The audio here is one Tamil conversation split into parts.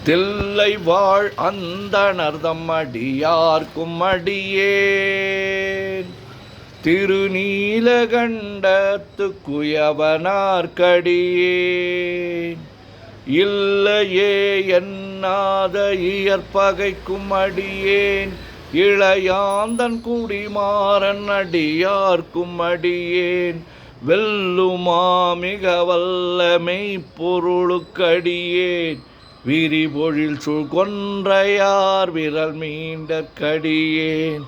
தில்லை வாழ் அந்தணர்தம் அடியார்க்கும் அடியேன் திருநீலகண்டத்து குயவனார்க்கடியேன் இல்லையே என்னாத இயற்பகைக்கும் அடியேன் இளையாந்தன் குடிமாறன் அடியார்க்கும் அடியேன் வெல்லுமா மிக வல்ல மெய்ப்பொருளுக்கடியேன் விரிபொழில் சூழ் கொன்றையார் விரல் மீண்டற்கடியேன்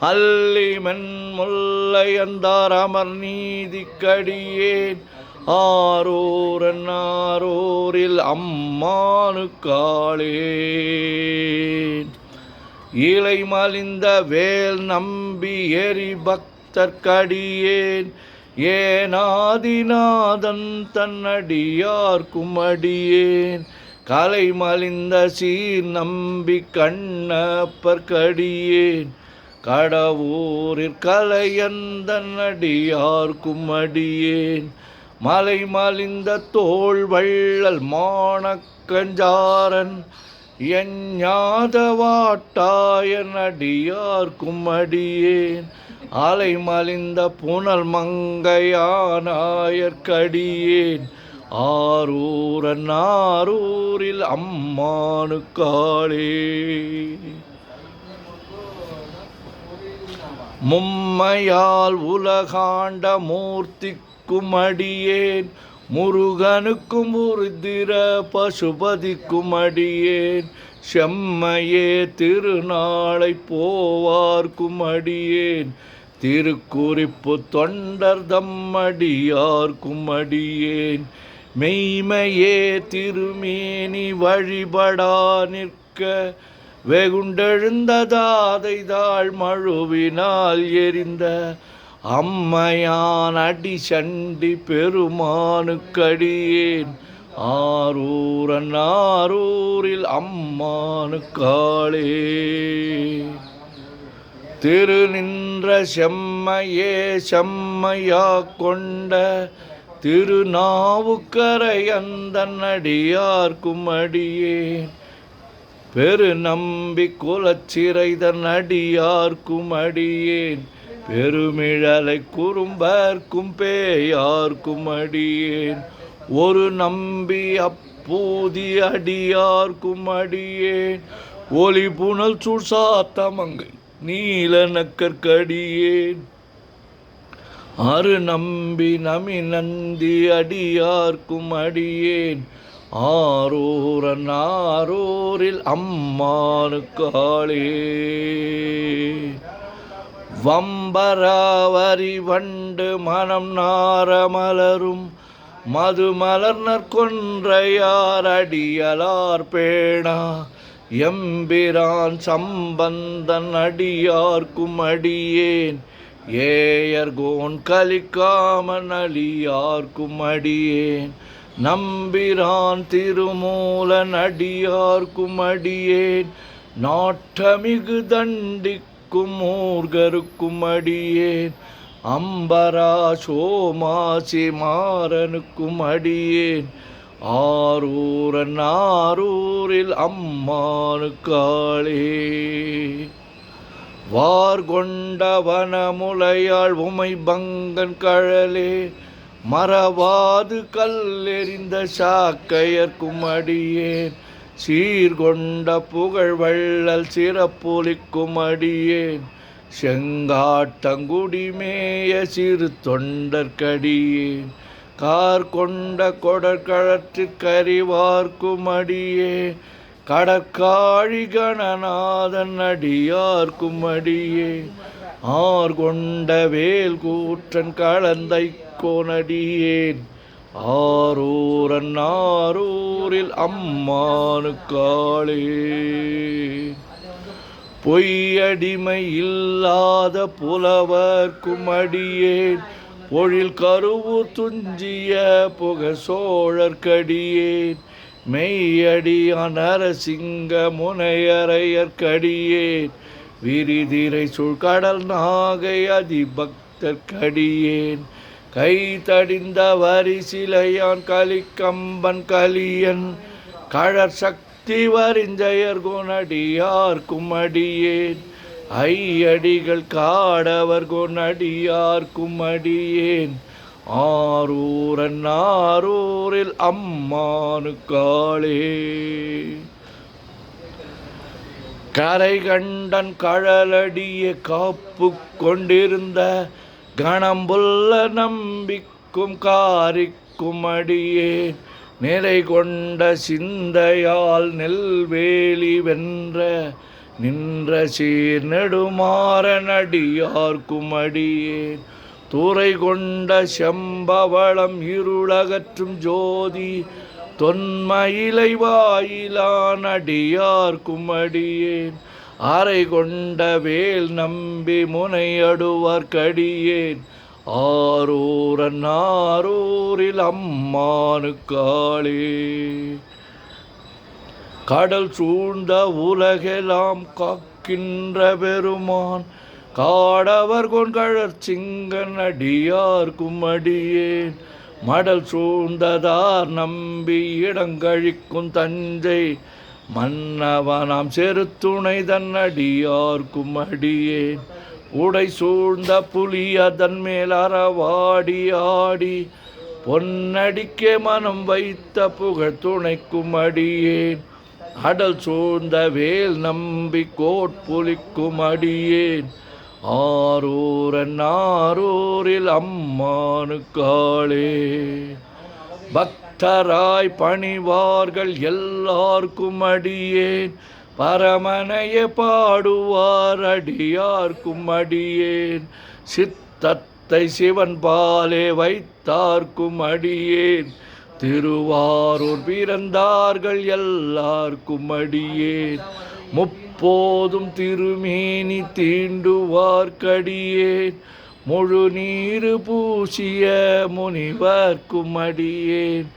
அல்லிமென் முல்லையந்தார் அமர் நீதிக்கடியேன் ஆரூரன் ஆரூரில் அம்மானுக்காளே இலை மலிந்த வேல் நம்பி எரி பக்தர்க்கடியேன் ஏனாதிநாதன் தன்னடியார்க்கும் அடியேன் கலை மலிந்த சீர் நம்பி கண்ணப்பர்க்கடியேன் கடவுரிற் கலையந்தன் அடியார்க்கும் அடியேன் மலை மலிந்த தோள் வள்ளல் மானக்கஞ்சாரன் எஞ்ஞாத வாட்டாயன் அடியார்க்கும் அடியேன் அலை மலிந்த புனல் மங்கையானாயற்கடியேன் ஆரூரன் ஆரூரில் அம்மானுக்காளே மும்மையால் உலகாண்ட மூர்த்திக்கும் அடியேன் முருகனுக்கும் உருத்திர பசுபதிக்கும் அடியேன் செம்மையே திருநாளை போவார்க்கும் அடியேன் திருக்குறிப்பு தொண்டர் தம்மடியார்க்கும் அடியேன் மெய்மையே திருமேனி வழிபடா நிற்க வெகுண்டெழுந்ததாதைதாள் மழுவினால் எரிந்த அம்மையான் அடி சண்டி பெருமானுக்கடியேன் ஆரூரன் ஆரூரில் அம்மானுக்காளே திரு நின்ற செம்மையே செம்மையா கொண்ட திருநாவுக்கரையந்தன் அடியார்க்கும் அடியேன் பெரு நம்பி குலச்சிறைதன் அடியார்க்கும் அடியேன் பெருமிழலை குறும்பர்க்கும் பேயார்க்கும் அடியேன் ஒரு நம்பி அப்பூதி அடியார்க்கும் அடியேன் ஒளி புனல் சுசாத்தமங்கை நீல நக்கற்கடியேன் அரு நம்பி நமி நந்தி அடியார்க்கும் அடியேன் ஆரூரன் ஆரூரில் அம்மானுக்காளே வம்பராவரி வண்டு மனம் நாரமலரும் மதுமலர்னர் கொன்றையார் அடியலார் பேணா எம்பிரான் சம்பந்தன் அடியார்க்கும் அடியேன் ஏயர்கோன் கலிக்காமன் அடியார்க்கும் அடியேன் நம்பிரான் திருமூலன் அடியார்க்கும் அடியேன் நாட்டமிகு தண்டிக்கும் மூர்கருக்கும் அடியேன் அம்பரா சோமாசி மாறனுக்கும் அடியேன் ஆரூரன் ஆரூரில் அம்மானுக்காளே வார்கொண்ட வனமுலையாள் உமை பங்கன் கழலே மறவாது கல்லெறிந்த சாக்கையர்க்கும் அடியேன் சீர்கொண்ட புகழ் வள்ளல் சிறப்பொலிக்கும் அடியேன் செங்காட்டங்குடிமேய சிறு தொண்டர்க்கடியேன் கார் கொண்ட கொடற்கழற்றிற்கறிவார்க்கும் அடியேன் கடற்காழி கணநாதன் அடியார்க்கும் அடியேன் ஆர் கொண்ட வேல் கூற்றன் கலந்தை கோனடியேன் ஆரூரன் ஆரூரில் அம்மானுக்காளே பொய்யடிமை இல்லாத புலவர்க்கும் அடியேன் பொழில் கருவு துஞ்சிய புக சோழர்க்கடியேன் மெய்யடியான் நரசிங்க முனையரையர்க்கடியேன் விரிதிரை சூழ்கடல் நாகை அதிபக்தர்க்கடியேன் கை தடிந்த வரிசிலையான் கலிக்கம்பன் கலியன் கழற் சக்த திவரிஞ்சயர் குணடியார்க்கும் அடியேன் ஐயடிகள் காடவர் குணடியார்க்கும் அடியேன் ஆரூரன் ஆரூரில் அம்மானுக்காளே. கரை கண்டன் கழலடிய காப்பு கொண்டிருந்த கணம்புல்ல நம்பிக்கும் காரிக்கும் அடியேன் நிறை கொண்ட சிந்தையால் நெல்வேலி வென்ற நின்ற சீர் நெடுமாறன் அடியார்க்கும் அடியேன் துறை கொண்ட செம்பவளம் இருளகற்றும் ஜோதி தொன்மயிலை வாயிலான் அடியார்க்கும் அடியேன் அறை கொண்ட வேல் நம்பி முனையடுவார்க்கடியேன் ஆரூரன் ஆரூரில் அம்மானுக்காளே. கடல் சூழ்ந்த உலகெல்லாம் காக்கின்ற பெருமான் காடவர் கொண்கழற் சிங்கன் அடியார்க்கும் அடியேன் மடல் சூழ்ந்ததார் நம்பி இடங்கழிக்கும் தஞ்சை மன்னவனாம் செருத்துணை தன் அடியார்க்கும் அடியேன் உடை சூழ்ந்த புலி அதன் மேல் அறவாடி ஆடி பொன்னடிக்கே மனம் வைத்த புகழ் துணைக்கும் அடியேன் அடல் சூழ்ந்த வேல் நம்பி கோட்புலிக்கும் அடியேன் ஆரூரன் ஆரூரில் அம்மானுக்காளே. பக்தராய் பணிவார்கள் எல்லார்க்கும் அடியேன் பரமனைய பாடுவார் அடியார்க்கும் அடியேன் சித்தத்தை சிவன் பாலே வைத்தார்க்கும் அடியேன் திருவாரூர் பிறந்தார்கள் எல்லார்க்கும் அடியேன் முப்போதும் திருமேனி தீண்டுவார்க்கடியேன் முழு நீரு பூசிய முனிவர்க்கும் அடியேன்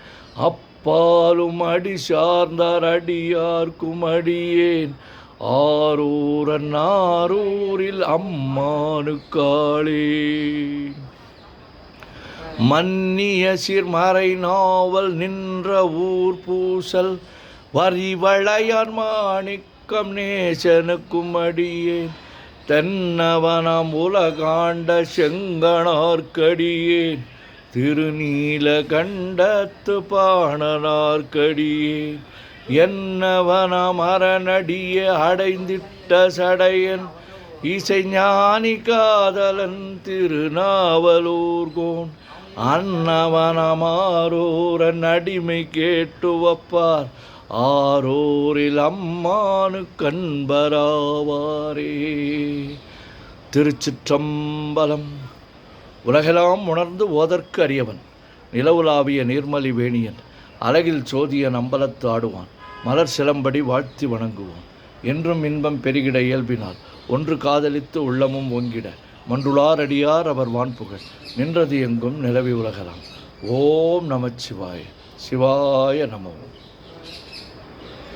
அப்பாலும் அடி சார்ந்தார் அடியார்க்கும் அடியேன் ஆரூரன் ஆரூரில் அம்மானுக்காளே. மன்னிய சிறுமறை நாவல் நின்ற ஊர் பூசல் வரிவளையான் மாணிக்கம் நேசனுக்கும் அடியேன் தென்னவனாம் உலகாண்ட செங்கணார்க்கடியேன் திருநீல கண்டத்து பாணனார்க்கடியேன் என்னவனாம் அரணடிய அடைந்திட்ட சடையன் இசைஞானி காதலன் திருநாவலூர்கோன் அன்னவனாம் ஆரூரன் அடிமை கேட்டு வப்பார் ஆரூரில் அம்மானு கண்பராவாரே. திருச்சிற்றம்பலம். உலகெல்லாம் உணர்ந்து ஓதற்கு அறியவன் நிலவுலாவிய நீர்மலி வேணியன் அழகில் சோதியன் அம்பலத்து ஆடுவான் மலர் சிலம்படி வாழ்த்தி வணங்குவான் என்றும் இன்பம் பெருகிட இயல்பினால் ஒன்று காதலித்து உள்ளமும் ஓங்கிட மண்டுளார் அடியார் அவர் வான்புகழ் நின்றது எங்கும் நிலவி உலகலாம். ஓம் நமச்சிவாய சிவாய நமோ.